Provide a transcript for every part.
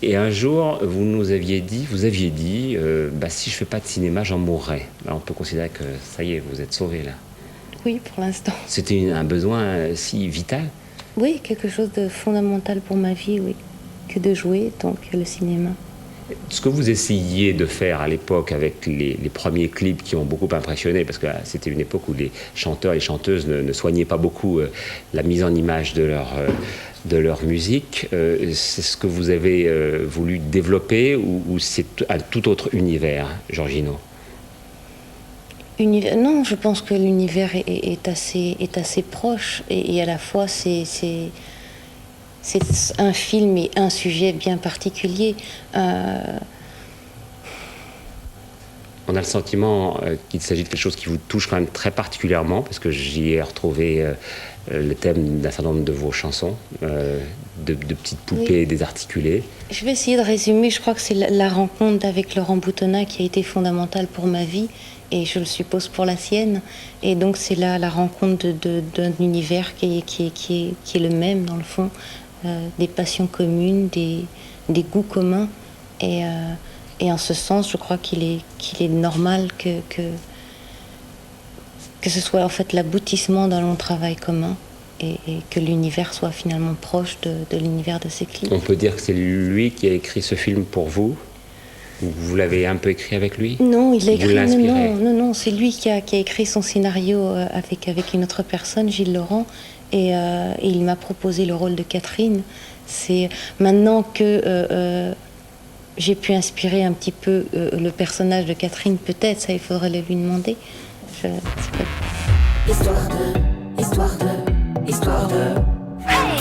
Et un jour, vous aviez dit, si je fais pas de cinéma, j'en mourrai. Alors, on peut considérer que ça y est, vous êtes sauvé là. Oui, pour l'instant. C'était un besoin si vital. Oui, quelque chose de fondamental pour ma vie, oui, que de jouer, donc le cinéma. Ce que vous essayiez de faire à l'époque avec les premiers clips qui ont beaucoup impressionné, parce que c'était une époque où les chanteurs et les chanteuses ne soignaient pas beaucoup la mise en image de leur musique, c'est ce que vous avez voulu développer ou c'est un tout autre univers, Georgino? Non, je pense que l'univers est assez proche et à la fois c'est un film et un sujet bien particulier. On a le sentiment qu'il s'agit de quelque chose qui vous touche quand même très particulièrement, parce que j'y ai retrouvé le thème d'un certain nombre de vos chansons, de petites poupées oui. Désarticulées. Je vais essayer de résumer. Je crois que c'est la rencontre avec Laurent Boutonnat qui a été fondamentale pour ma vie, et je le suppose pour la sienne. Et donc c'est la rencontre d'un univers qui est le même, dans le fond, des passions communes, des goûts communs. Et en ce sens, je crois qu'il est normal que ce soit en fait l'aboutissement d'un long travail commun et que l'univers soit finalement proche de l'univers de ces clips. On peut dire que c'est lui qui a écrit ce film pour vous? Vous l'avez un peu écrit avec lui? Non, il l'a écrit. Non, c'est lui qui a écrit son scénario avec une autre personne, Gilles Laurent, et il m'a proposé le rôle de Catherine. C'est maintenant que j'ai pu inspirer un petit peu le personnage de Catherine, peut-être, ça il faudrait le lui demander. Histoire de... Hey!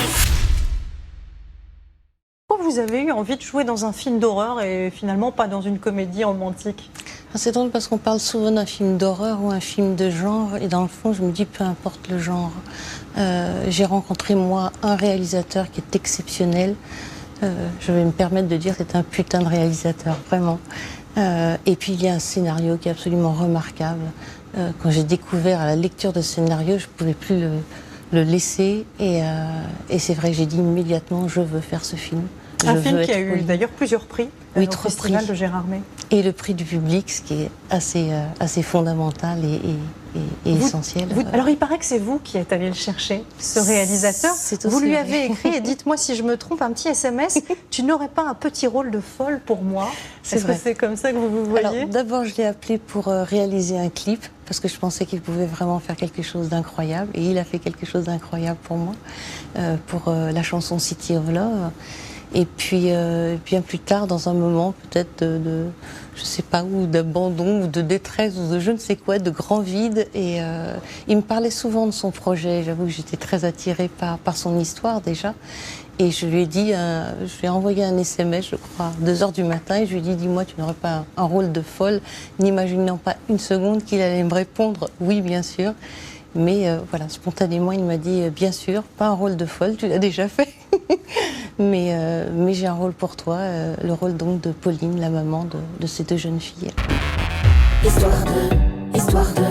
Pourquoi vous avez eu envie de jouer dans un film d'horreur et finalement pas dans une comédie romantique? C'est drôle parce qu'on parle souvent d'un film d'horreur ou un film de genre, et dans le fond je me dis peu importe le genre. J'ai rencontré moi un réalisateur qui est exceptionnel. Je vais me permettre de dire que c'est un putain de réalisateur, vraiment. Et puis il y a un scénario qui est absolument remarquable. Quand j'ai découvert à la lecture de ce scénario, je ne pouvais plus le laisser. Et c'est vrai que j'ai dit immédiatement, je veux faire ce film. Un film qui a eu d'ailleurs plusieurs prix au Festival de Gérardmer. Et le prix du public, ce qui est assez fondamental et essentiel. Alors il paraît que c'est vous qui êtes allé le chercher, ce réalisateur. Vous lui avez écrit, et dites-moi si je me trompe, un petit SMS. Tu n'aurais pas un petit rôle de folle pour moi? Est-ce que c'est comme ça que vous vous voyez? Alors d'abord je l'ai appelé pour réaliser un clip, parce que je pensais qu'il pouvait vraiment faire quelque chose d'incroyable. Et il a fait quelque chose d'incroyable pour moi, pour la chanson City of Love. Et puis, bien plus tard, dans un moment peut-être je sais pas où, d'abandon ou de détresse ou de je ne sais quoi, de grand vide. Et il me parlait souvent de son projet. J'avoue que j'étais très attirée par son histoire déjà. Et je lui ai dit, je lui ai envoyé un SMS, je crois, à 2h du matin. Et je lui ai dit, dis-moi, tu n'aurais pas un rôle de folle, n'imaginant pas une seconde qu'il allait me répondre, oui, bien sûr. Mais voilà, spontanément, il m'a dit, bien sûr, pas un rôle de folle, tu l'as déjà fait. mais j'ai un rôle pour toi, le rôle donc de Pauline, la maman de ces deux jeunes filles. Histoire de...